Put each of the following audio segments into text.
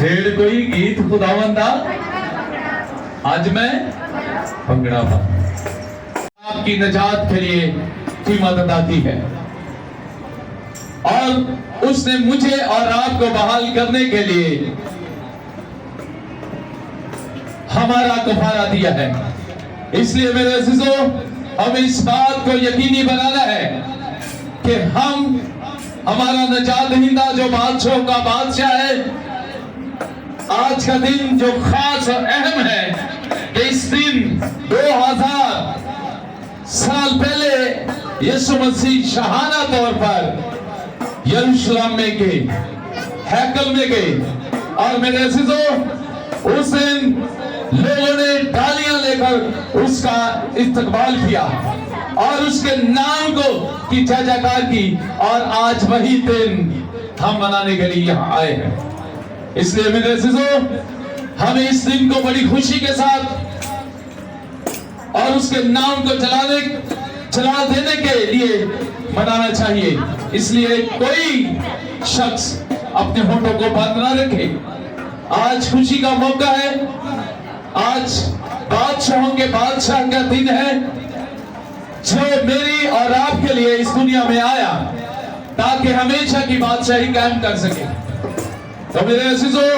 छेड़ कोई गीत खुदावंदा आज मैं भंगड़ा पा आपकी नजात के लिए कीमत अदा की है और उसने मुझे और आपको बहाल करने के लिए हमारा कफारा दिया है। इसलिए मेरे अजीजों, हमें इस बात को यकीनी बनाना है कि हमारा नजात दहिंदा जो बादशाहों का बादशाह है, आज का दिन जो खास और अहम है कि इस दिन 2000 साल पहले यीशु मसीह शाहाना तौर पर यरूशलेम में गए, हैकल में गए और मेरे अजीजों, उस दिन लोगों ने डालियां लेकर उसका इस्तकबाल किया और उसके नाम को की जयजयकार की और आज वही दिन हम मनाने के लिए यहाँ आए हैं। इसलिए मेरे अजीजों, हमें इस दिन को बड़ी खुशी के साथ और उसके नाम को चला देने के लिए मनाना चाहिए। इसलिए कोई शख्स अपने होठों को बंद ना रखे। आज खुशी का मौका है, आज बादशाहों के बादशाह का दिन है जो मेरी और आपके लिए इस दुनिया में आया ताकि हमेशा की बादशाही कायम कर सके। तो मेरे अजीजों,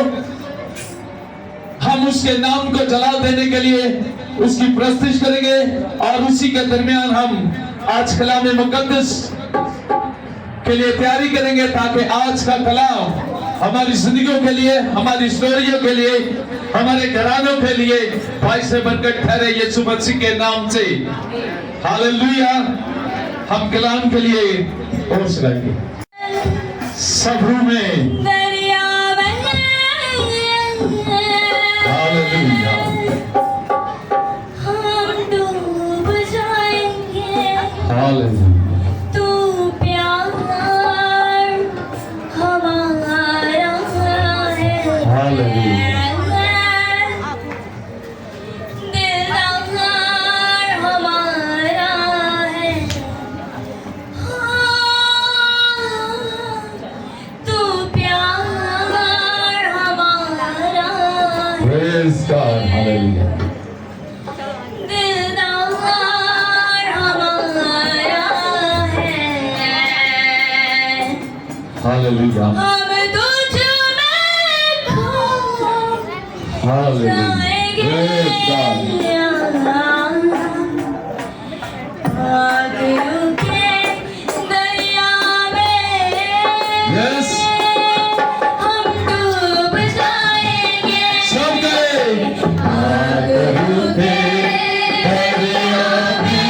हम उसके नाम को जला देने के लिए उसकी प्रस्तुति करेंगे और उसी के दरमियान हम आज कलाम मुकद्दस के लिए तैयारी करेंगे ताकि आज का कलाम हमारी जिंदगियों के लिए, हमारी स्टोरियों के लिए, हमारे घरानों के लिए बाइस से बरकत ठहरे यीशु मसीह के नाम से। हालेलुया। हम कलाम के लिए होश रखेंगे। सब्र में हालेलुया। हम डूब जाएंगे, हालेलुया। तू प्यार हमारा है, हालेलुया। दिलदार हमारा है, तू प्यार हमारा है। Praise God. Hallelujah. दिलदार हमारा है, Hallelujah. हम तुझ में खो Hallelujah. जाएंगे। Praise God. आगू के दरिया में Yes. हम डूब जाएंगे। सब गए। आगू के दरिया में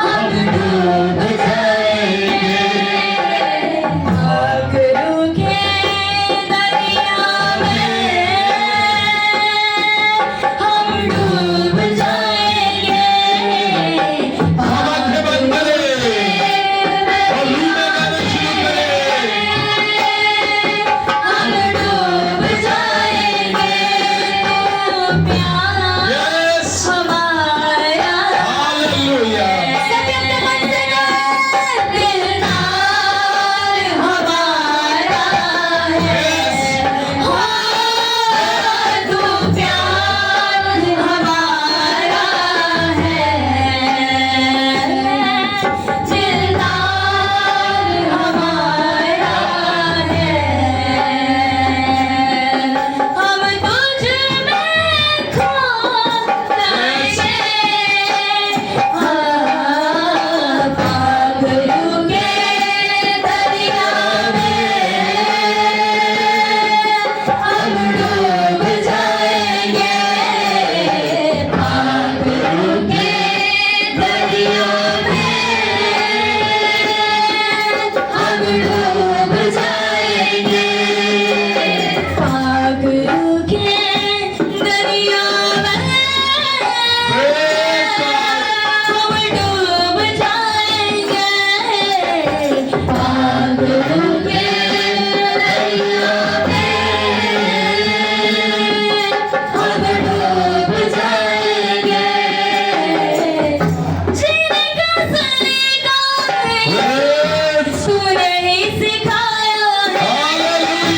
हम डूब जाएंगे। आगू के दरिया में हम डूब जाएंगे। हम आंखें बंद करें और लू में गाना शुरू करें। हम डूब जाएंगे, तो प्यार Yes. हमारा Hallelujah. सभी अपने मन से गाएं। दिलदार हमारा है, हाँ, तू प्यार हमारा है, दिलदार हमारा है। हम तुझ में खो जाएंगे। पागलों के दरिया में हम डूब जाएंगे। पागलों के दरिया में हम डूब जाएंगे। पागलों के दरिया में Praise God. हम डूब जाएंगे। पागलों के दरिया में हम डूब जाएंगे। जीने का सलीका है, Yes. तूने ही सिखाया है। Hallelujah.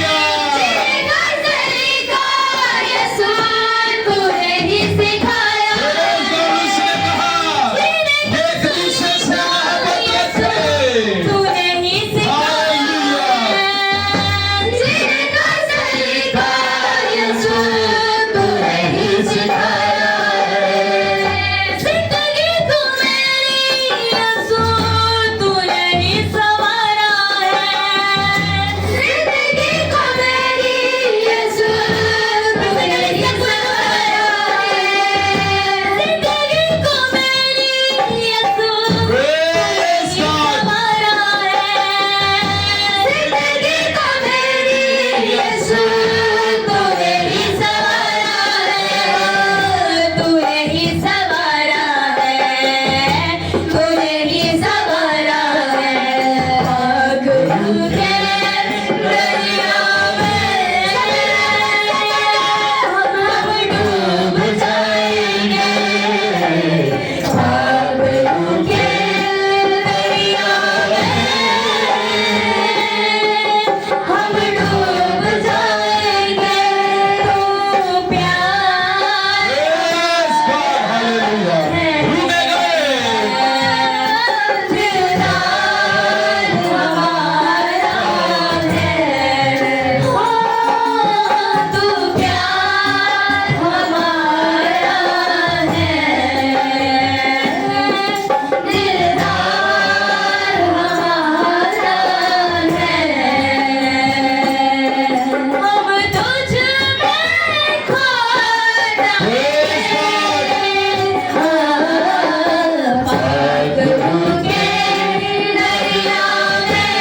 के दरिया में हम डूब जाएंगे, पागलों के दरिया में हम डूब जाएंगे। तो प्यार Yes, God, hallelujah. डूबे गए। दिलदार हमारा है, तू प्यार हमारा है, दिलदार हमारा है। हम तुझ में खो पागलों के दरिया में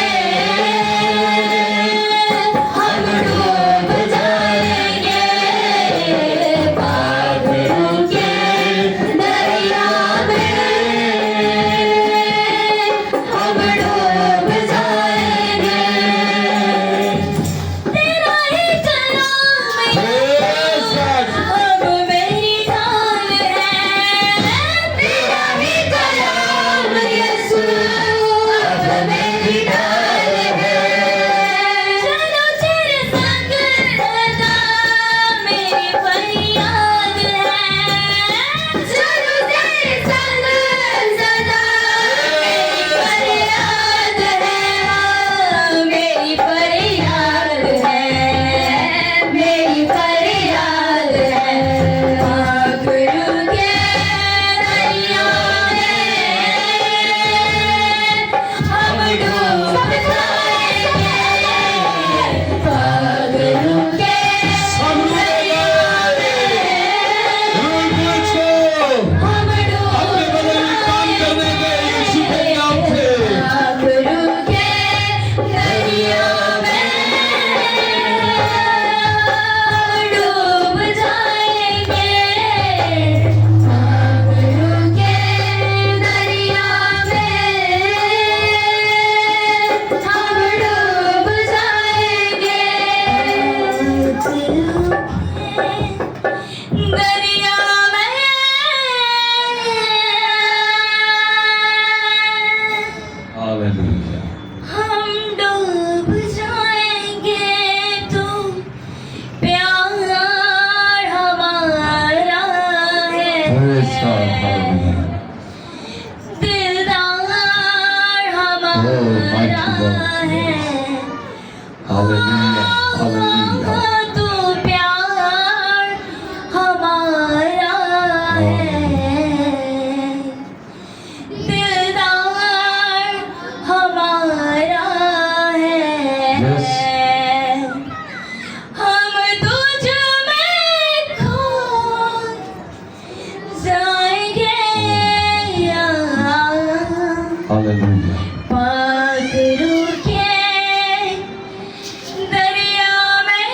हम डूब जाएंगे, पागलों के दरिया में हम डूब जाएंगे। तेरा ही कलाम Yes, God. अब मेरी ढाल है, तेरा ही कलाम यीशु अब मेरी ढाल है। चलो तेरे संग सदा मेरी फरियाद है, चलो तेरे संग सदा मेरी फरियाद है, मेरी फरियाद है, मेरी फरियाद है। पागलों के दरिया में हम डूब जाएंगे, पागलों के सब दरिया में डूब मुझको हम डूब अपने बदले में काम करने के यीशु के नाम से। पागलों के दरिया में हम डूब जाएंगे, पागलों के दरिया में हम डूब जाएंगे। दरिया में हालेलुया। हम डूब जाएंगे, तो प्यार हमारा Praise God, है, hallelujah. दिलदार mighty हमारा God. है। Hallelujah, hallelujah. तू प्यार हमारा है, दिलदार हमारा है। Yes. हम तुझ में खो जाएंगे, Hallelujah. पागलों के दरिया में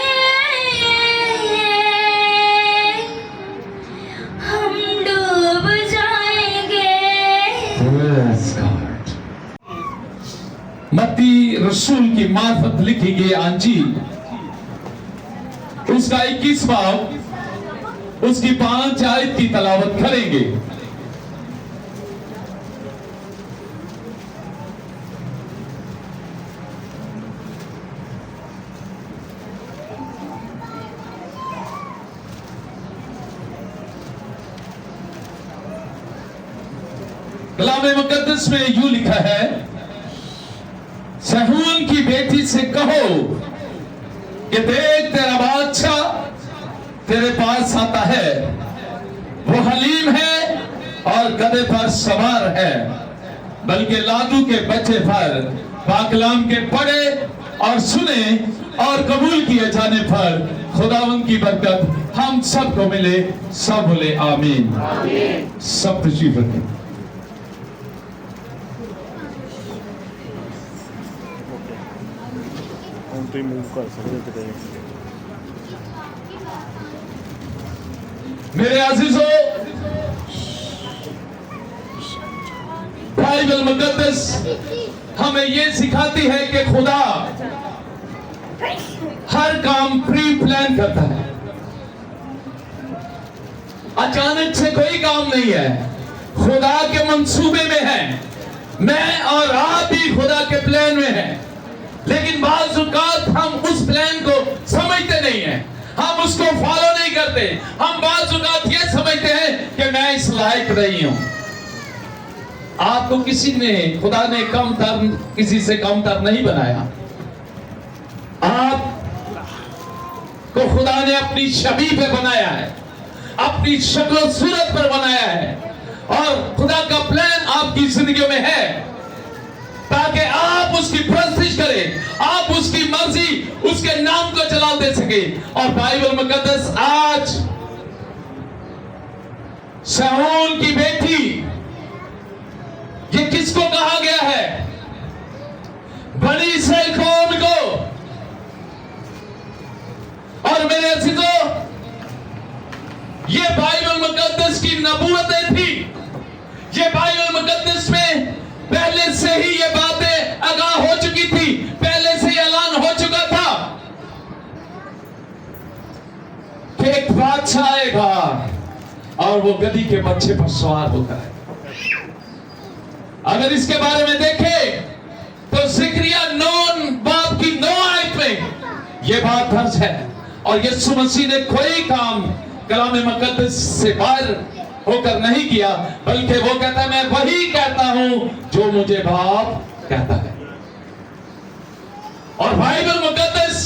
हम डूब जाएंगे। Praise God. मत्ती रसूल की मार्फत लिखी गई अंजील उसका 21 बाब उसकी 5 आयत की तलावत करेंगे। कलाम मुकद्दस में यूं लिखा है, सहून की बेटी से कहो कि देख तेरा बादशाह तेरे पास आता है, वो हलीम है और गधे पर सवार है, बल्कि लादू के बच्चे पर पाकलाम के पढ़े और सुने और कबूल किए जाने पर खुदावंद की बरकत हम सबको मिले। सब बोले आमीन। सब तशरीफ रखें। ਹੁਣ ਤੁਸੀਂ ਮੂਵ ਕਰ ਸਕਦੇ ਹੋ ਕਿਤੇ मेरे अजीजों, बाइबल मुकद्दस हम हमें ये सिखाती है कि खुदा हर काम प्री प्लान करता है। अचानक से कोई काम नहीं है, खुदा के मंसूबे में है। मैं और आप भी खुदा के प्लान में हैं, लेकिन बाज़ औक़ात हम उस प्लान को समझते नहीं हैं, हम उसको फॉलो नहीं करते। हम बाज़ औक़ात ये समझते हैं कि मैं इस लायक नहीं हूं। आपको खुदा ने किसी से कमतर नहीं बनाया। आप को खुदा ने अपनी छवि पे बनाया है, अपनी शक्ल सूरत पर बनाया है, और खुदा का प्लान आपकी जिंदगी में है ताकि आप उसकी परस्तिश करें, आप उसकी मर्जी, उसके नाम को जलाल दे सके। और बाइबल मुकद्दस आज शाऊल की बेटी, ये किसको कहा गया है? बनी इस्राएल कौम को। और मेरे अज़ीज़ों, ये बाइबल मुकद्दस की नबूवतें थी। ये बाइबल मुकद्दस में पहले से ही ये बातें आगाह हो चुकी थी, पहले से ही ऐलान हो चुका था कि एक बादशाह आएगा और वो गधी के बच्चे पर सवार होकर है। अगर इसके बारे में देखें तो ज़िक्रिया 9 बाब की 9 आयत में ये बात दर्ज है। और यीशु मसीह ने कोई काम कलाम मुकद्दस से बाहर होकर नहीं किया, बल्कि वो कहता है मैं वही कहता हूं जो मुझे बाप कहता है। और बाइबल मुकद्दस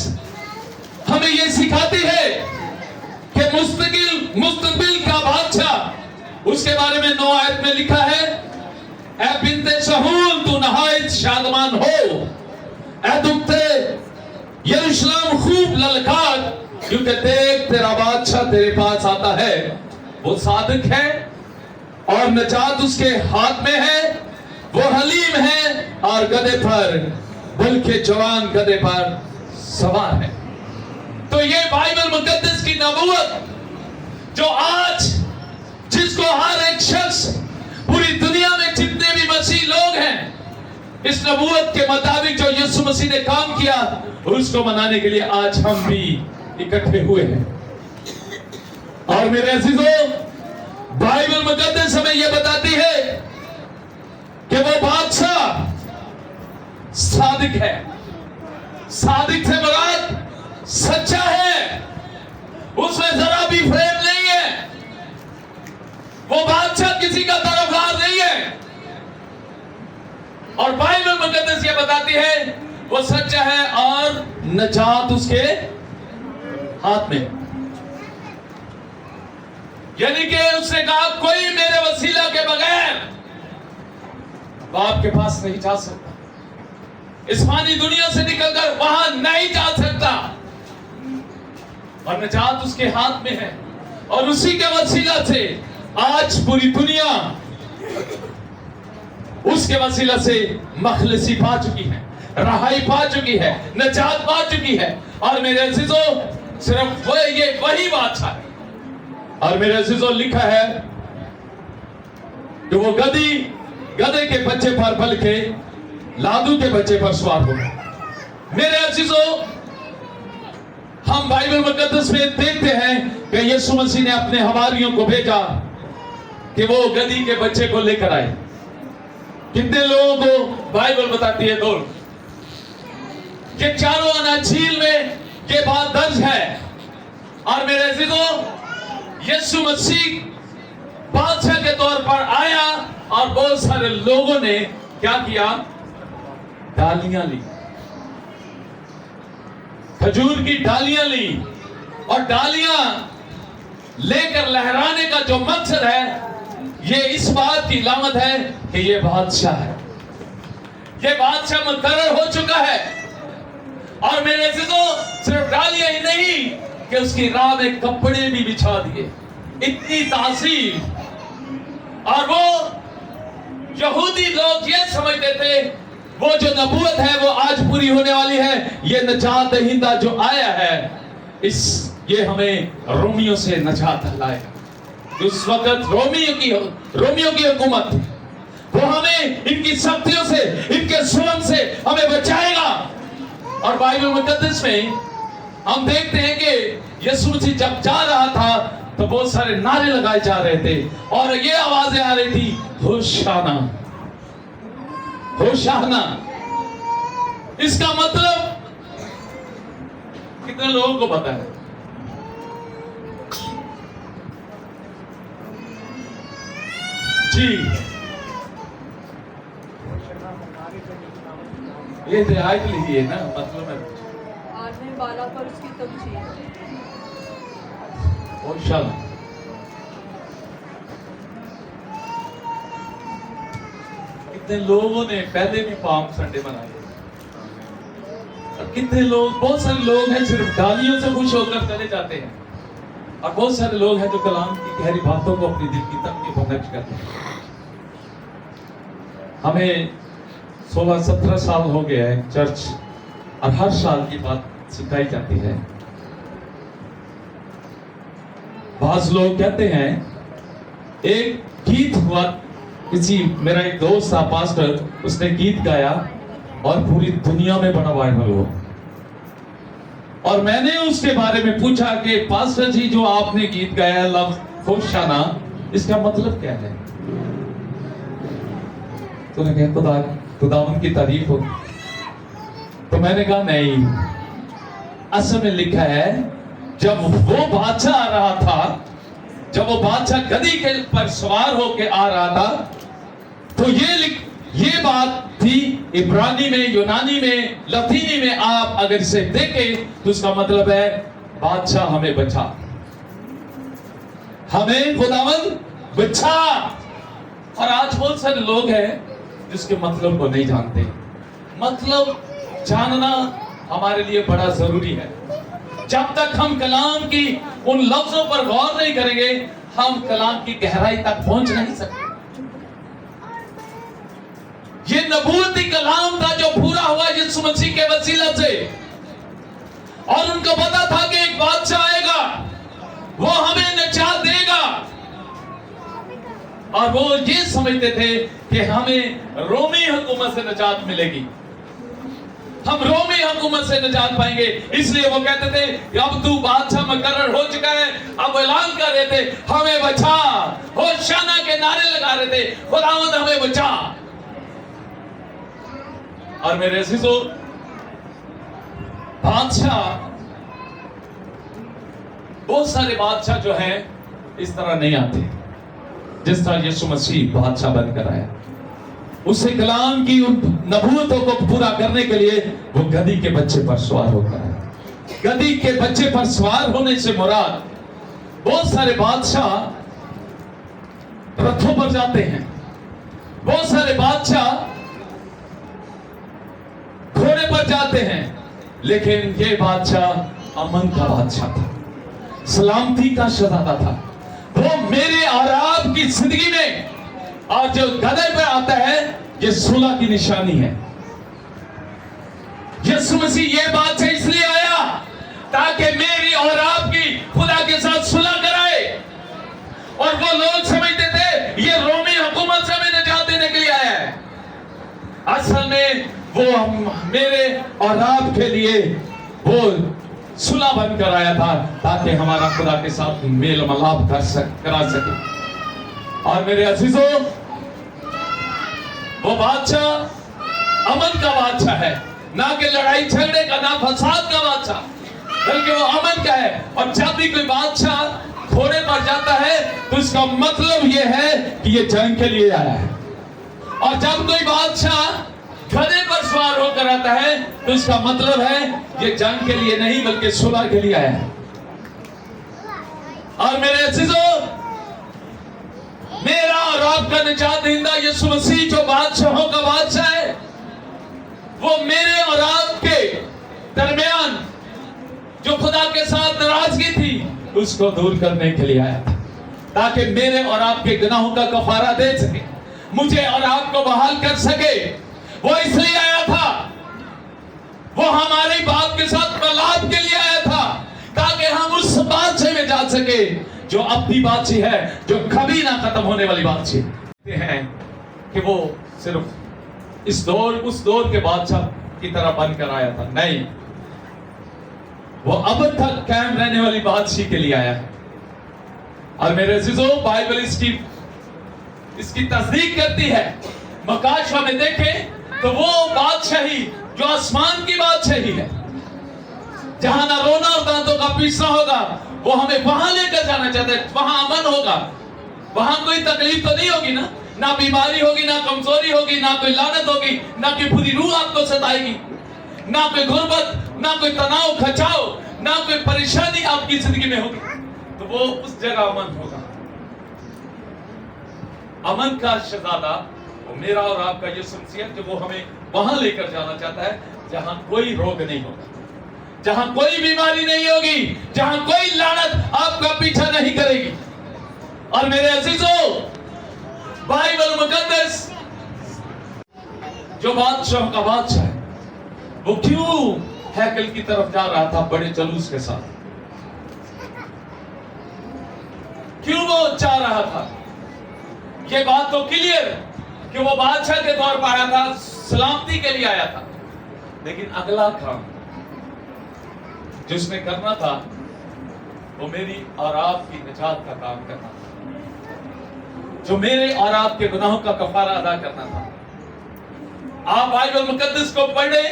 हमें ये सिखाती है कि मुस्तकिल का बादशाह, उसके बारे में 9 आयत में लिखा है, ऐ बिन्ते सहूल तू नहायत शादमान हो, ऐ दुखते यरूशलेम खूब ललकार, क्योंकि देख तेरा बादशाह तेरे पास आता है। वो सादिक है और नजात उसके हाथ में है, वो हलीम है और गधे पर, बल्कि जवान गधे पर सवार है। तो ये बाइबल मुकद्दस की नबूवत जो आज जिसको हर एक शख्स पूरी दुनिया में जितने भी मसीह लोग हैं, इस नबूवत के मुताबिक जो यीशु मसीह ने काम किया उसको मनाने के लिए आज हम भी इकट्ठे हुए हैं। और मेरे अज़ीज़ों, बाइबल मुकद्दस हमें यह बताती है कि वो बादशाह सादिक है। सादिक से मुराद सच्चा है, उसमें जरा भी फ्रेम नहीं है। वो बादशाह किसी का तरफदार नहीं है। और बाइबल मुकद्दस ये बताती है वो सच्चा है और नजात उसके हाथ में। यानी कि उसने कहा कोई मेरे वसीला के बगैर बाप के पास नहीं जा सकता, इस फानी दुनिया से निकलकर वहां नहीं जा सकता, और नजात उसके हाथ में है। और उसी के वसीला से आज पूरी दुनिया उसके वसीला से मखलसी पा चुकी है, रहाई पा चुकी है, नजात पा चुकी है। और मेरे अज़ीज़ों, सिर्फ वही बादशाह है। और मेरे अज़ीज़ों, लिखा है कि वो गधे के बच्चे पर, बल्कि लादू के बच्चे पर सवार होगा। मेरे अज़ीज़ों, हम बाइबल मुकद्दस में देखते हैं कि यीशु मसीह ने अपने हवारियों को भेजा कि वो गधी के बच्चे को लेकर आए। कितने लोगों को बाइबल बताती है? 2 ये चारों अनाजील में ये बात दर्ज है। और मेरे अज़ीज़ों, यीशु मसीह बादशाह के तौर पर आया और बहुत सारे लोगों ने क्या किया? डालियां ली, खजूर की डालियां ली। और डालियां लेकर लहराने का जो मकसद है, ये इस बात की लामत है कि ये बादशाह है, ये बादशाह मुकर्रर हो चुका है। और मेरे अज़ीज़ों, सिर्फ डालियां ही नहीं कि उसकी राह में कपड़े भी बिछा दिए। इतनी तासीर। और वो यहूदी लोग ये समझते थे वो जो नबूवत है वो आज पूरी होने वाली है। ये नजात दहिंदा जो आया है, ये हमें रोमियो से नजात लाएगा। उस वक्त रोमियो की हुकूमत थी। वो हमें इनकी शक्तियों से, इनके जुल्म से हमें बचाएगा। और बाइबल मुकद्दस में हम देखते हैं कि यीशु मसीह जब जा रहा था तो बहुत सारे नारे लगाए जा रहे थे और ये आवाजें आ रही थी, होशाना होशाना। इसका मतलब कितने लोगों को पता है? जी, ये रियायत लीजिए ना, मतलब है आदमी बाला पर उसकी तमचीन। होशाना। कितने लोगों ने पहले भी पाम संडे मनाए और कितने लोग, बहुत सारे लोग हैं सिर्फ गालियों से खुश होकर चले जाते हैं और बहुत सारे लोग हैं जो कलाम की गहरी बातों को अपनी दिल की तमकी पर नक्श करते हैं। हमें 16-17 साल हो गया है चर्च और हर साल की बात सिखाई जाती है। बाज लोग कहते हैं, एक गीत हुआ, किसी मेरा एक दोस्त था पास्टर, उसने गीत गाया और पूरी दुनिया में बड़ा वायरल हुआ। और मैंने उसके बारे में पूछा कि पास्टर जी जो आपने गीत गाया लफ्ज़ होशाना, इसका मतलब क्या है? तो उन्होंने कहा खुदावन की तारीफ हो। तो मैंने कहा नहीं, असल में लिखा है जब वो बादशाह आ रहा था, जब वो बादशाह गधी के पर सवार होके आ रहा था, तो ये बात थी इब्रानी में, यूनानी में, लतीनी में। आप अगर इसे देखें तो उसका मतलब है बादशाह हमें बचा, हमें खुदावन बचा। और आज बहुत सारे लोग हैं जिसके मतलब को नहीं जानते। मतलब जानना हमारे लिए बड़ा जरूरी है। जब तक हम कलाम की उन लफ्जों पर गौर नहीं करेंगे, हम कलाम की गहराई तक पहुंच नहीं सकते। ये नबूवती कलाम था जो पूरा हुआ यीशु मसीह के वसीला से, और उनको पता था कि एक बादशाह आएगा, वो हमें निजात देगा। और वो ये समझते थे कि हमें रोमी हुकूमत से निजात मिलेगी, हम रोमी हुकूमत से निजात पाएंगे। इसलिए वो कहते थे कि अब तू बादशाह मुकर्रर हो चुका है। अब ऐलान कर रहे थे, हमें बचा, होशाना के नारे लगा रहे थे, खुदावंद हमें बचा। और मेरे अजीजों, बादशाह, बहुत सारे बादशाह जो हैं इस तरह नहीं आते जिस तरह यीशु मसीह बादशाह बनकर आया। उसे कलाम की उन नबूवतों को पूरा करने के लिए वो गधी के बच्चे पर सवार होकर आया। गधी के बच्चे पर सवार होने से मुराद, बहुत सारे बादशाह रथों पर जाते हैं, बहुत सारे बादशाह घोड़े पर जाते हैं, लेकिन ये बादशाह अमन का बादशाह था, सलामती का शहजादा था। वो मेरे और आपकी जिंदगी में और जो गधे पर आता है, ये सुलह की निशानी है। यीशु मसीह ये बात से इसलिए आया ताकि मेरी और आपकी खुदा के साथ सुलह कराए। और वो लोग समझते थे ये रोमी हुकूमत से हमें निजात देने के लिए आया है। असल में वो मेरे और आपके लिए वो सुलह बनकर आया था ताकि हमारा खुदा के साथ मेल मिलाप करा सके। और मेरे अजीजों, वो बादशाह अमन का बादशाह है, ना कि लड़ाई झगड़े का, ना फसाद का बादशाह, बल्कि वो अमन का है। और जब भी कोई बादशाह घोड़े पर जाता है तो इसका मतलब ये है कि ये जंग के लिए आया है। और जब कोई बादशाह गधे पर सवार होकर आता है तो इसका मतलब है ये जंग के लिए नहीं बल्कि सुलह के लिए आया है। और मेरे अजीजों, मेरा और आपका निजात दहिंदा यीशु मसीह जो बादशाहों का बादशाह है, वो मेरे और आपके दरमियान जो खुदा के साथ नाराजगी थी उसको दूर करने के लिए आया था, ताकि मेरे और आपके गुनाहों का कफारा दे सके, मुझे और आपको बहाल कर सके। वो इसलिए आया था, वो हमारी बात के साथ मिलाप के लिए आया था, ताकि हम उस बादशाह में जा सके जो अपनी बादशाह है, जो कभी ना खत्म होने वाली बादशाह है। کہ وہ صرف اس دور کے بادشاہ کی طرح بن کر آیا تھا، نہیں، وہ اب تک قائم رہنے والی بادشاہی کے لیے آیا ہے۔ اور میرے عزیزو، بائبل اس کی تصدیق کرتی ہے۔ مکاشفہ میں دیکھیں تو وہ بادشاہی جو آسمان کی بادشاہی ہے، جہاں نہ رونا اور دانتوں کا پیسنا ہوگا، وہ ہمیں وہاں لے کر جانا چاہتا ہے۔ وہاں امن ہوگا، وہاں کوئی تکلیف تو نہیں ہوگی نا، نہ بیماری ہوگی، نہ کمزوری ہوگی، نہ کوئی لعنت ہوگی، نہ کوئی بری روح آپ کو ستائے گی، نہ کوئی غربت، نہ کوئی تناؤ کھچاؤ، نہ کوئی پریشانی آپ کی زندگی میں ہوگی۔ تو وہ اس جگہ امن ہوگا۔ امن کا شہزادہ وہ میرا اور آپ کا یسوع مسیح ہے، جو وہ ہمیں وہاں لے کر جانا چاہتا ہے جہاں کوئی روگ نہیں ہوگا، جہاں کوئی بیماری نہیں ہوگی، جہاں کوئی لعنت آپ کا پیچھا نہیں کرے گی۔ اور میرے عزیزو، بائبل مقدس جو بادشاہوں کا بادشاہ ہے، وہ کیوں ہیکل کی طرف جا رہا تھا بڑے جلوس کے ساتھ؟ کیوں وہ چاہ رہا تھا؟ یہ بات تو کلیئر کہ وہ بادشاہ کے طور پر آیا تھا، سلامتی کے لیے آیا تھا، لیکن اگلا کام جس نے کرنا تھا وہ میری اور آپ کی نجات کا کام کرنا تھا، جو میرے اور آپ کے گناہوں کا کفارہ ادا کرنا تھا۔ آپ بائبل مقدس کو پڑھیں،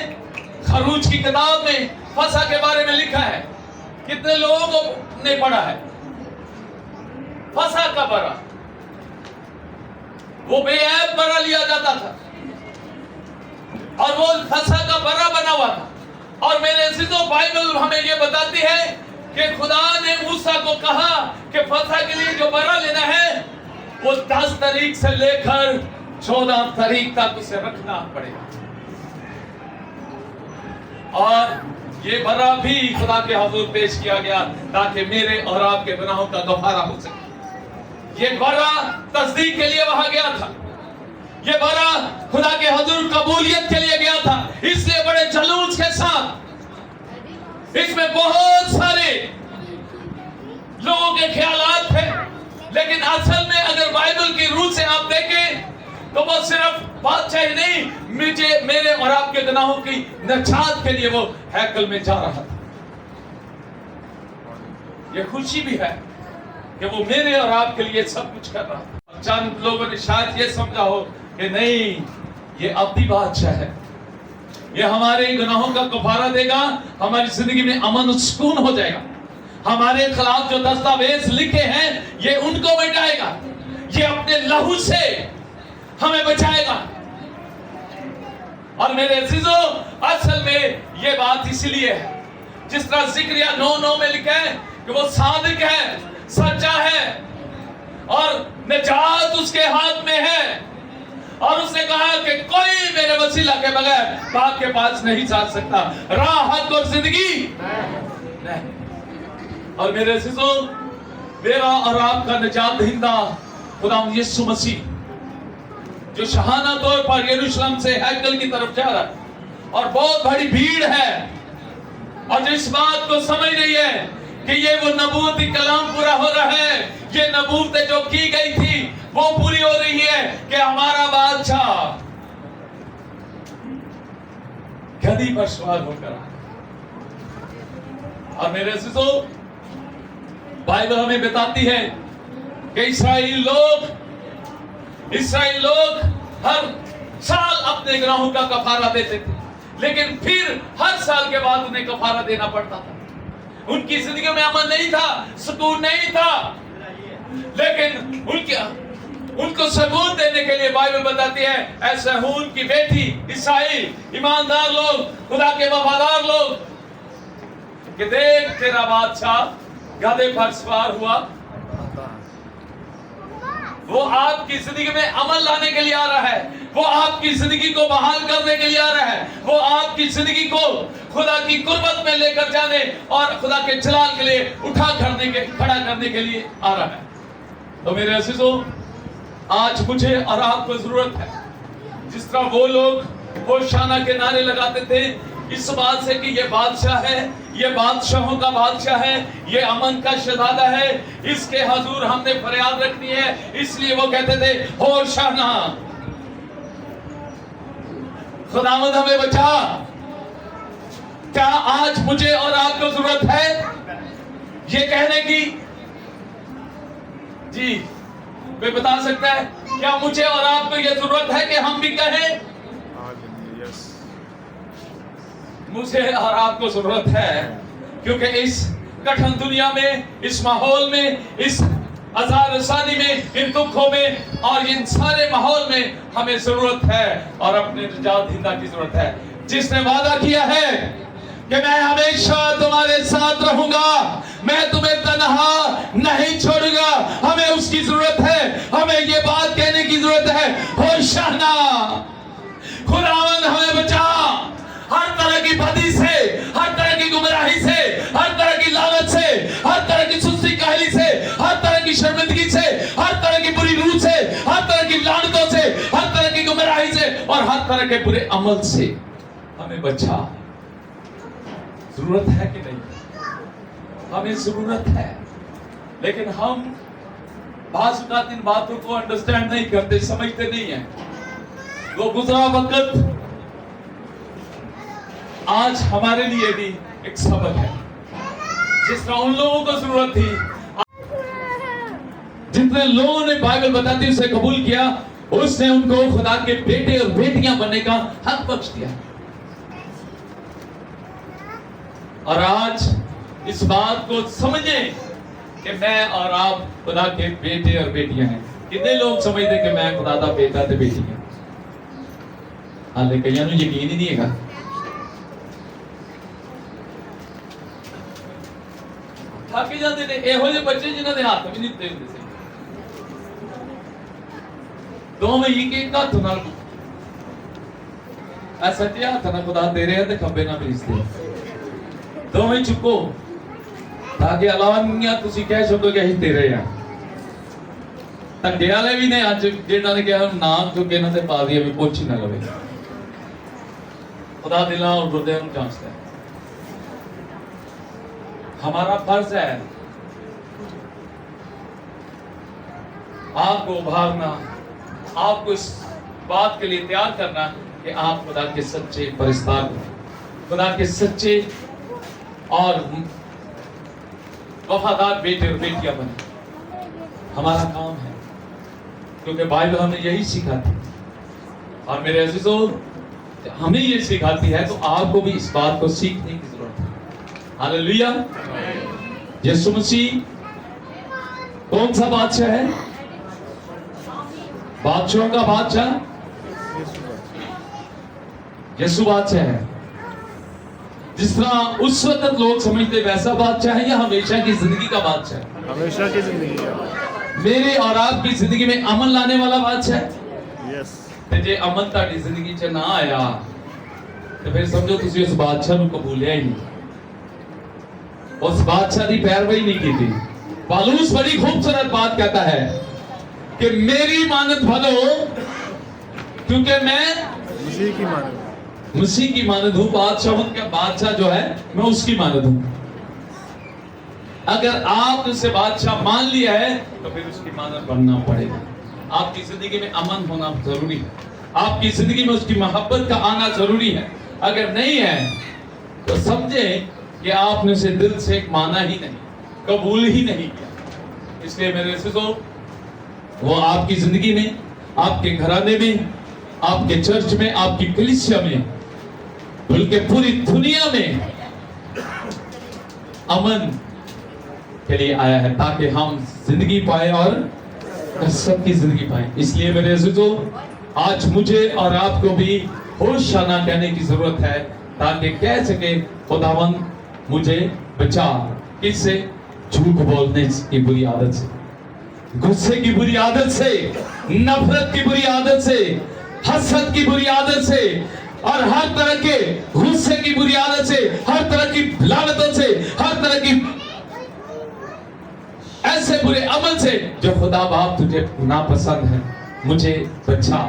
خروج کی کتاب میں فسح کے بارے میں لکھا ہے۔ کتنے لوگوں نے پڑھا ہے فسح کا برا؟ وہ بے عیب برا لیا جاتا تھا اور وہ فسح کا برا بنا ہوا تھا۔ اور میرے عزیزو، بائبل ہمیں یہ بتاتی ہے کہ خدا نے موسیٰ کو کہا کہ فسح کے لیے جو برا لینا ہے وہ 10 تاریخ سے لے کر 14 تاریخ تک اسے رکھنا پڑے گا، اور یہ برا بھی خدا کے حضور پیش کیا گیا تاکہ میرے اور آپ کے گناہوں کا کفارہ ہو سکے۔ یہ برا تصدیق کے لیے وہاں گیا تھا، یہ برا خدا کے حضور قبولیت کے لیے گیا تھا، اس لیے بڑے جلوس کے ساتھ۔ اس میں بہت سارے لوگوں کے خیالات تھے، لیکن اصل میں اگر بائبل کی روح سے آپ دیکھیں تو وہ صرف بادشاہی نہیں، میرے اور آپ کے گناہوں کی نجات کے لیے وہ ہیکل میں جا رہا تھا۔ یہ خوشی بھی ہے کہ وہ میرے اور آپ کے لیے سب کچھ کر رہا تھا۔ چند لوگوں نے شاید یہ سمجھا ہو کہ نہیں، یہ ابدی بادشاہ ہے، یہ ہمارے گناہوں کا کفارہ دے گا، ہماری زندگی میں امن و سکون ہو جائے گا، ہمارے خلاف جو دستاویز لکھے ہیں یہ ان کو مٹائے گا، یہ اپنے لہو سے ہمیں بچائے گا۔ اور میرے عزیزو، اصل میں یہ بات اس لیے ہے، جس طرح زکریا 9:9 میں لکھا ہے کہ وہ صادق ہے، سچا ہے، اور نجات اس کے ہاتھ میں ہے، اور اس نے کہا کہ کوئی میرے وسیلہ کے بغیر باپ کے پاس نہیں جا سکتا، راہ، حق اور زندگی نہیں۔ اور میرے عزیزو، میرا اور آپ کا نجات دہندہ خدا یسوع مسیح، جو شاہانہ طور پر یروشلم سے ہیکل کی طرف جا رہا ہے، اور بہت بڑی بھیڑ ہے، اور جو اس بات کو سمجھ رہی ہے کہ یہ وہ نبوتی کلام پورا ہو رہا ہے، یہ نبوتیں جو کی گئی تھی وہ پوری ہو رہی ہے کہ ہمارا بادشاہ گدھی پر سوار ہو کر آئے۔ اور میرے عزیزو، بائبل ہمیں بتاتی ہے کہ اسرائیل لوگ ہر سال اپنے گناہوں کا کفارہ دیتے تھے، لیکن پھر ہر سال کے بعد انہیں کفارہ دینا پڑتا تھا۔ ان کی زندگی میں امن نہیں تھا، سکون نہیں تھا، لیکن ان کو سکون دینے کے لیے بائبل بتاتی ہے اے سہون کی بیٹی اسرائیل، ایماندار لوگ، خدا کے وفادار لوگ، کہ دیکھ تیرا بادشاہ گدھے پر سوار ہوا، وہ آپ کی زندگی میں عمل لانے کے لیے آ رہا ہے، وہ آپ کی زندگی کو بحال کرنے کے لیے آ رہا ہے، وہ آپ کی زندگی کو خدا کی قربت میں لے کر جانے اور خدا کے جلال کے لیے کھڑا کرنے کے لیے آ رہا ہے۔ تو میرے عزیزو، آج مجھے اور آپ کو ضرورت ہے، جس طرح وہ لوگ ہوشانہ کے نعرے لگاتے تھے اس بات سے کہ یہ بادشاہ ہے، یہ بادشاہوں کا بادشاہ ہے، یہ امن کا شہزادہ ہے، اس کے حضور ہم نے فریاد رکھنی ہے، اس لیے وہ کہتے تھے ہوشانہ، खुदावंद हमें बचा। क्या आज मुझे और आपको जरूरत है ये कहने की? जी, कोई बता सकता है? क्या मुझे और आपको ये जरूरत है कि हम भी कहें यस मुझे और आपको जरूरत है? क्योंकि इस कठिन दुनिया में, इस माहौल में, इस आज़ाद रसानी में, इन दुखों में और इन सारे माहौल में हमें जरूरत है और अपने निजात दहिंदा की जरूरत है, जिसने वादा किया है कि मैं हमेशा तुम्हारे साथ रहूंगा, मैं तुम्हें तन्हा नहीं छोड़ूंगा। हमें उसकी जरूरत है। हमें ये बात कहने की जरूरत है, होशाना, खुदावंद हमें बचा हर तरह की बदी से, हर तरह की गुमराही से, हर तरह की लालच से, हर तरह की सुस्ती काहली से, हर तरह की शर्मिंदगी से, हर तरह की बुरी रूह से, हर तरह की लानतों से, हर तरह की गुमराही से और हर तरह के बुरे अमल से हमें बचा। जरूरत है कि नहीं? हमें जरूरत है, लेकिन हम बाज़ औक़ात इन बातों को अंडरस्टैंड नहीं करते, समझते नहीं है। वो गुजरा वक्त आज हमारे लिए भी एक सबक है। जिस तरह उन लोगों को जरूरत थी, जितने लोगों ने बाइबल बताती उसे कबूल किया, उसने उनको खुदा के बेटे और बेटियां बनने का हक बख्श दिया। और आज इस बात को समझें कि मैं और आप खुदा के बेटे और बेटियां हैं। कितने लोग समझते कि मैं खुदा का बेटा ते बेटी है? हाले कईयां नूं यकीन ही नहीं हैगा। थक जाते ने ਇਹੋ ਜਿਹੇ ਬੱਚੇ ਜਿਨ੍ਹਾਂ ਦੇ ਹੱਥ ਵੀ ਨਹੀਂ ਦਿੱਤੇ ਹੁੰਦੇ ਸੀ। ਦੋਵੇਂ ਇੱਕ ਇੱਕ ਹੱਥ ਨਾਲ ਸੱਜੇ ਹੱਥ ਨਾਲ ਖੁਦਾ ਦੇ ਰਿਹਾ ਤੇ ਖੱਬੇ ਨਾਲ ਭੇਜਦੇ। ਦੋਵੇਂ ਚੁੱਕੋ ਤਾਂ ਕਿ ਅਲਾਨੀਆਂ ਤੁਸੀਂ ਕਹਿ ਸਕੋ ਕਿ ਅਸੀਂ ਤੇਰੇ ਆ। ਧੱਗੇ ਵਾਲੇ ਵੀ ਨੇ ਅੱਜ ਜਿਹਨਾਂ ਨੇ ਕਿਹਾ ਨਾਮ ਚੁੱਕੇ ਇਹਨਾਂ ਤੇ ਪਾ ਦਈਏ ਵੀ ਪੁੱਛ ਹੀ ਨਾ ਲਵੇ। खुदा दिलों और हृदयों को जांचता है। हमारा फर्ज है आपको उभारना, आपको इस बात के लिए तैयार करना कि आप खुदा के सच्चे परिस्तार बने, खुदा के सच्चे और वफादार बेटे और बेटियां बने। हमारा काम है, क्योंकि बाइबल हमें यही सिखाती है और मेरे अजीजों हमें ये सिखाती है, तो आपको भी इस बात को सीखने की जरूरत है। हालेलुया। यीशु मसीह कौन सा बादशाह है? बादशाहों का बादशाह यीशु बादशाह है। जिस तरह उस वक्त लोग समझते वैसा बादशाह है या हमेशा की जिंदगी का बादशाह है? हमेशा की जिंदगी है। मेरे और आपकी जिंदगी में अमन लाने वाला बादशाह है। यस ਤੇ ਜੇ ਅਮਨ ਤੁਹਾਡੀ ਜ਼ਿੰਦਗੀ 'ਚ ਨਾ ਆਇਆ ਤੇ ਫਿਰ ਸਮਝੋ ਤੁਸੀਂ ਉਸ ਬਾਦਸ਼ਾਹ ਨੂੰ ਕਬੂਲਿਆ ਹੀ ਨਹੀਂ, ਉਸ ਬਾਦਸ਼ਾਹ ਦੀ ਪੈਰਵਾਈ नहीं की। पालूस बड़ी खूबसूरत बात कहता है कि मेरी मानत भलो, क्योंकि मैं मसीह की मानद मसीह की मानद हूँ। बादशाह जो है मैं उसकी मानद हूँ। अगर आप उसे बादशाह मान लिया है तो फिर उसकी मानद बनना पड़ेगा। आपकी जिंदगी में अमन होना जरूरी है, आपकी जिंदगी में उसकी मोहब्बत का आना जरूरी है। अगर नहीं है तो समझे कि आपने उसे दिल से माना ही नहीं, कबूल ही नहीं किया। इसलिए मेरे अज़ीज़ों, वो आपकी जिंदगी में, आपके घराने में, आपके चर्च में, आपकी कलीसिया में, बल्कि पूरी दुनिया में अमन के लिए आया है, ताकि हम जिंदगी पाए और सबकी जिंदगी पाए। इसलिए मेरे अज़ीज़ों, आज मुझे और आपको भी होशाना कहने की जरूरत है, ताकि कह सके खुदावंद मुझे बचा। किससे? झूठ बोलने की बुरी आदत से, गुस्से की बुरी आदत से, नफरत की बुरी आदत से, हसद की बुरी आदत से और हर तरह के गुस्से की बुरी आदत से, हर तरह की लानतों से, हर तरह की ऐसे बुरे अमल से जो खुदा बाप तुझे नापसंद है। मुझे बचा।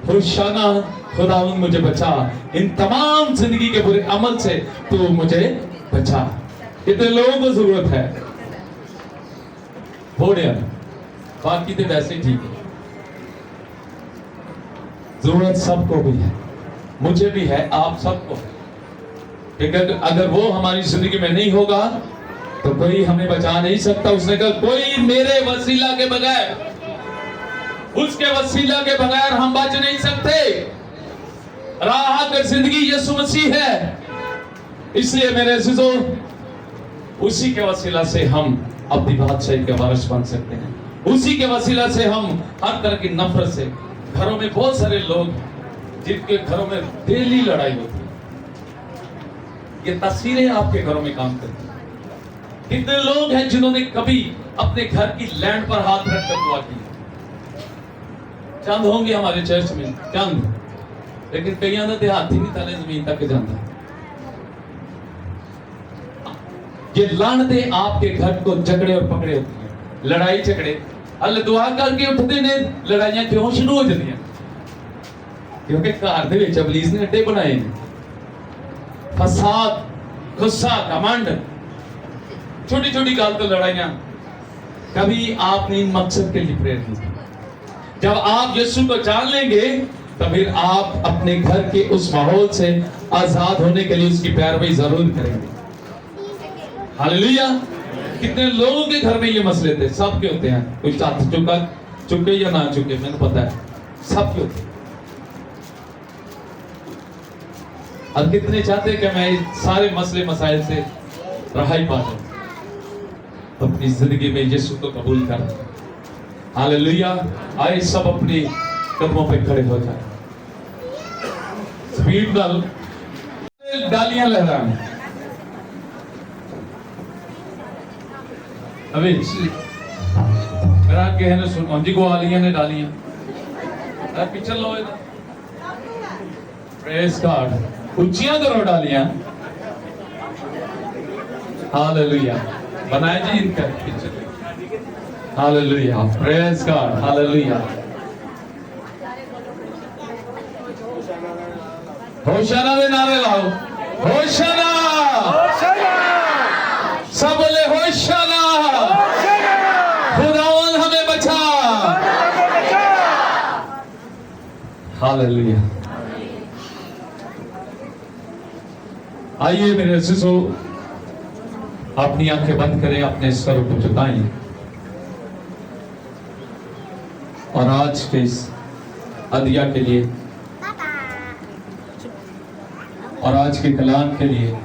होशाना, खुदावंद मुझे बचा। इन तमाम जिंदगी के बुरे अमल से तू मुझे बचा। कितने लोगों को जरूरत है? थोड़े हैं, बाकी तो वैसे ठीक है। जरूरत सबको भी है, मुझे भी है, आप सबको। लेकिन अगर वो हमारी जिंदगी में नहीं होगा तो कोई हमें बचा नहीं सकता। उसने कहा कोई मेरे वसीला के बगैर, उसके वसीला के बगैर हम बच नहीं सकते। राह कर जिंदगी यीशु मसीह है। इसलिए मेरे अज़ीज़ों, उसी के वसीला से हम अपनी बादशाही के वारिस बन सकते हैं। उसी के वसीला से हम हर तरह की नफरत से, घरों में बहुत सारे लोग जिनके घरों में डेली लड़ाई होती है, ये तस्वीरें आपके घरों में काम करती हैं। कितने लोग हैं जिन्होंने कभी अपने घर की लैंड पर हाथ रखकर दुआ की? चंद होंगे हमारे चर्च में, चंद, लेकिन कईयां ने हाथ ही नहीं तले जमीन तक जाता। ये लानते आपके घर को झगड़े और पकड़े होती हैं, लड़ाई झगड़े। अल्लाह दुआ करके उठते ने, लड़ाइयां क्यों शुरू हो जाती हैं? क्योंकि घर दे विच इबलीस ने अड्डे बनाए ने। फसाद, गुस्सा, घमंड, छोटी छोटी गल तो लड़ाइयां। कभी आपने इन मकसद के लिए प्रेयर की? जब आप यीशु को जान लेंगे तो फिर आप अपने घर के उस माहौल से आजाद होने के लिए उसकी पैरवी जरूर करेंगे। हालेलुया। कितने लोगों के घर में ये मसले थे, सबके होते हैं। कोई साथ चुके या ना चुके, मैंने पता है, सबके होते हैं। और कितने चाहते कि मैं सारे मसले मसाइल से रहाई पा जाऊं, अपनी जिंदगी में यीशु को कबूल कर। हालेलुया। आए सब अपने कदमों पे खड़े हो जाए। स्पीड डालियां लहराएं। अभी मेरा कहने सुनो जी को आलियां ने डालियां, पीछे लो इधर। Praise God. ऊंचियां करो डालियां। हालेलुया। बनाए जी इनका पीछे। हालेलुया। Praise God. हालेलुया। होशाना दे नारे लाओ। होशाना। सब बोले होशाना। खुदावन हमें बचा। हालेलुया। आइए मेरे अज़ीज़ों, अपनी आंखें बंद करें, अपने सर को झुकाएं और आज के इस अदिया के लिए और आज के कलाम के लिए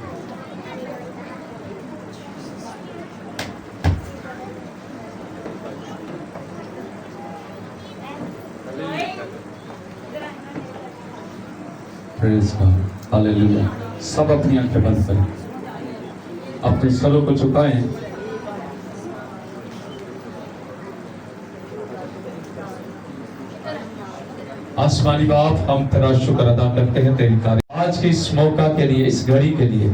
प्रेज़ गॉड। हालेलुया। सब अपनी आंखें बंद करें, अपने सरों को झुकाएं। आसमानी बाप, हम तेरा शुक्र अदा करते हैं तेरी तारीफ आज के इस मौका के लिए, इस घड़ी के लिए,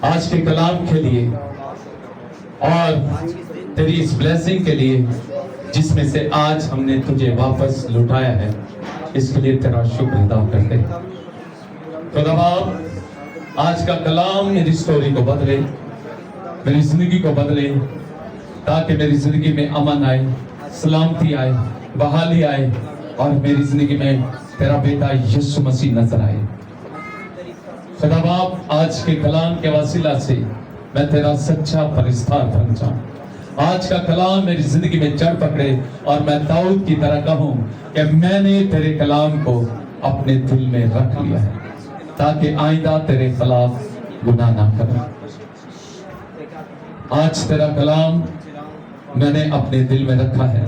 आज के कलाम के लिए और तेरी इस ब्लेसिंग के लिए जिसमें से आज हमने तुझे वापस लुटाया है। इसके लिए तेरा शुक्र अदा करते हैं। खुदा बाप, आज का कलाम मेरी स्टोरी को बदले, मेरी जिंदगी को बदले, ताकि मेरी जिंदगी में अमन आए, सलामती आए, बहाली आए और मेरी जिंदगी में तेरा बेटा यीशु मसीह नजर आए। खुदा बाप, आज के कलाम के वसीला से मैं तेरा सच्चा परिस्तार बन जाऊं। आज का कलाम मेरी जिंदगी में जड़ पकड़े और मैं दाऊद की तरह कहूं कि मैंने तेरे कलाम को अपने दिल में रख लिया है, ताकि आइंदा तेरे खिलाफ गुनाह ना करूं। आज तेरा कलाम मैंने अपने दिल में रखा है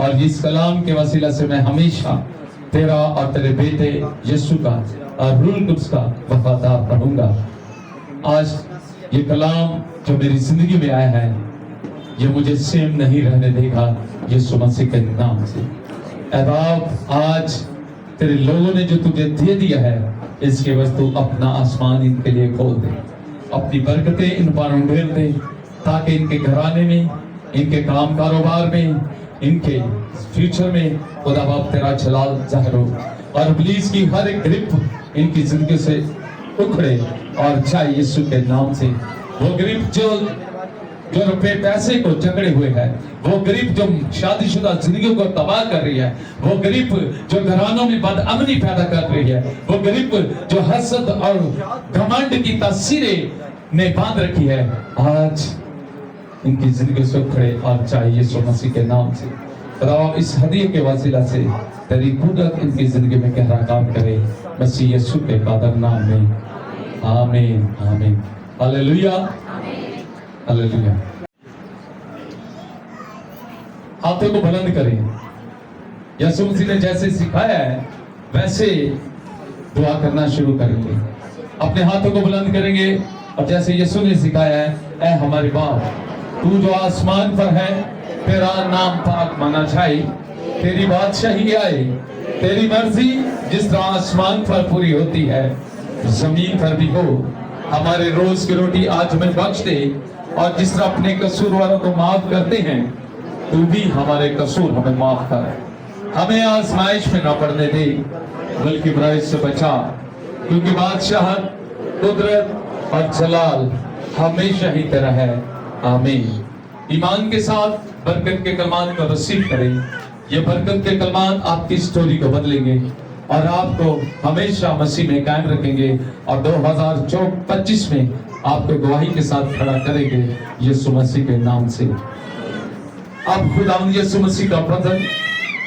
और इस कलाम के वसीला से मैं हमेशा तेरा और तेरे बेटे यीशु का और रूल कुद्स का वफादार रहूंगा। आज ये कलाम जो मेरी जिंदगी में आया है, ये मुझे सेम नहीं रहने देगा यीशु मसीह के नाम से। ऐ बाप, आज तेरे लोगों ने जो तुझे दे दिया है, इसके वजह तू अपना आसमान इनके लिए खोल दे, अपनी बरकतें इन पर उंडेल दे, ताकि इनके घराने में, इनके काम कारोबार में, इनके फ्यूचर में खुदा बाप तेरा जलाल जाहिर हो और इब्लीस की हर एक ग्रिप इनकी जिंदगी से उखड़े और जाए यीशु के नाम से। वो ग्रिप जो जो रुपए पैसे को जकड़े हुए है, वो गरीब जो शादीशुदा जिंदगी को तबाह कर रही है, वो गरीब जो घरानों में बदअमनी पैदा कर रही है, वो गरीब जो हसद और घमंड की तस्वीरें ने बांध रखी है, आज इनकी जिंदगी से खड़े और चाहिए यीशु मसीह के नाम से। खुदा इस हदिये के वसीला से तेरी कुदरत इनकी जिंदगी में गहरा काम करे, मसीह यीशु के कादर नाम में, आमीन आमीन। Hallelujah hallelujah. हाथों को बुलंद करें। यीशु मसीह ने जैसे सिखाया है वैसे दुआ करना शुरू करेंगे। अपने हाथों को बुलंद करेंगे और जैसे यीशु ने सिखाया है, ऐ हमारे बाप तू जो आसमान पर है, तेरा नाम पाक माना जाए, तेरी बादशाही आए, तेरी मर्जी जिस तरह आसमान पर पूरी होती है जमीन पर भी हो। हमारे रोज की रोटी आज हमें बख्श दे, और जिस तरह अपने कसूरवारों को माफ करते हैं, तू भी हमारे कसूर हमें माफ कर। हमें आजमाइश में न पड़ने दे, बल्कि बुराई से बचा, क्योंकि बादशाह, कुदरत और जलाल हमेशा ही तेरा है, आमीन। ईमान के साथ बरकत के कलमात को रिसीव करें। ये बरकत के कलमात आपकी स्टोरी को बदलेंगे और आपको हमेशा मसीह में कायम रखेंगे, और 2025 में आपको गवाही के साथ खड़ा करेंगे यीशु मसीह के नाम से। अब खुदावंद यीशु मसीह का फजल,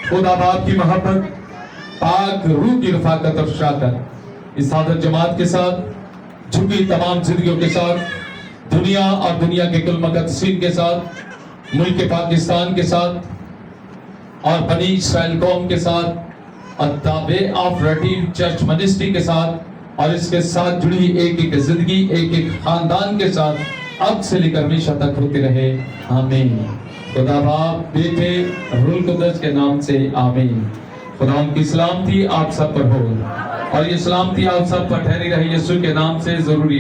खुदा बाप की मोहब्बत, पाक रूह की रफाकत और शराकत इस सादर जमात के साथ, झुकी तमाम जिंदगियों के साथ, दुनिया और दुनिया के कुल मुक़द्दसीन के साथ, मुल्क पाकिस्तान के साथ और बनी इस्राइल कौम के साथ, और ताबे ऑफ रेडीम चर्च मिनिस्ट्री के साथ, और इसके साथ जुड़ी एक एक जिंदगी, एक एक खानदान के साथ अब से लेकर हमेशा तक होती रहे, आमीन। खुदा बाप, बेटे, रूह कुद्दस के नाम से आमीन। खुदा की सलामती आप सब पर हो, और ये सलामती आप सब पर ठहरी रही यीशु के नाम से जरूरी।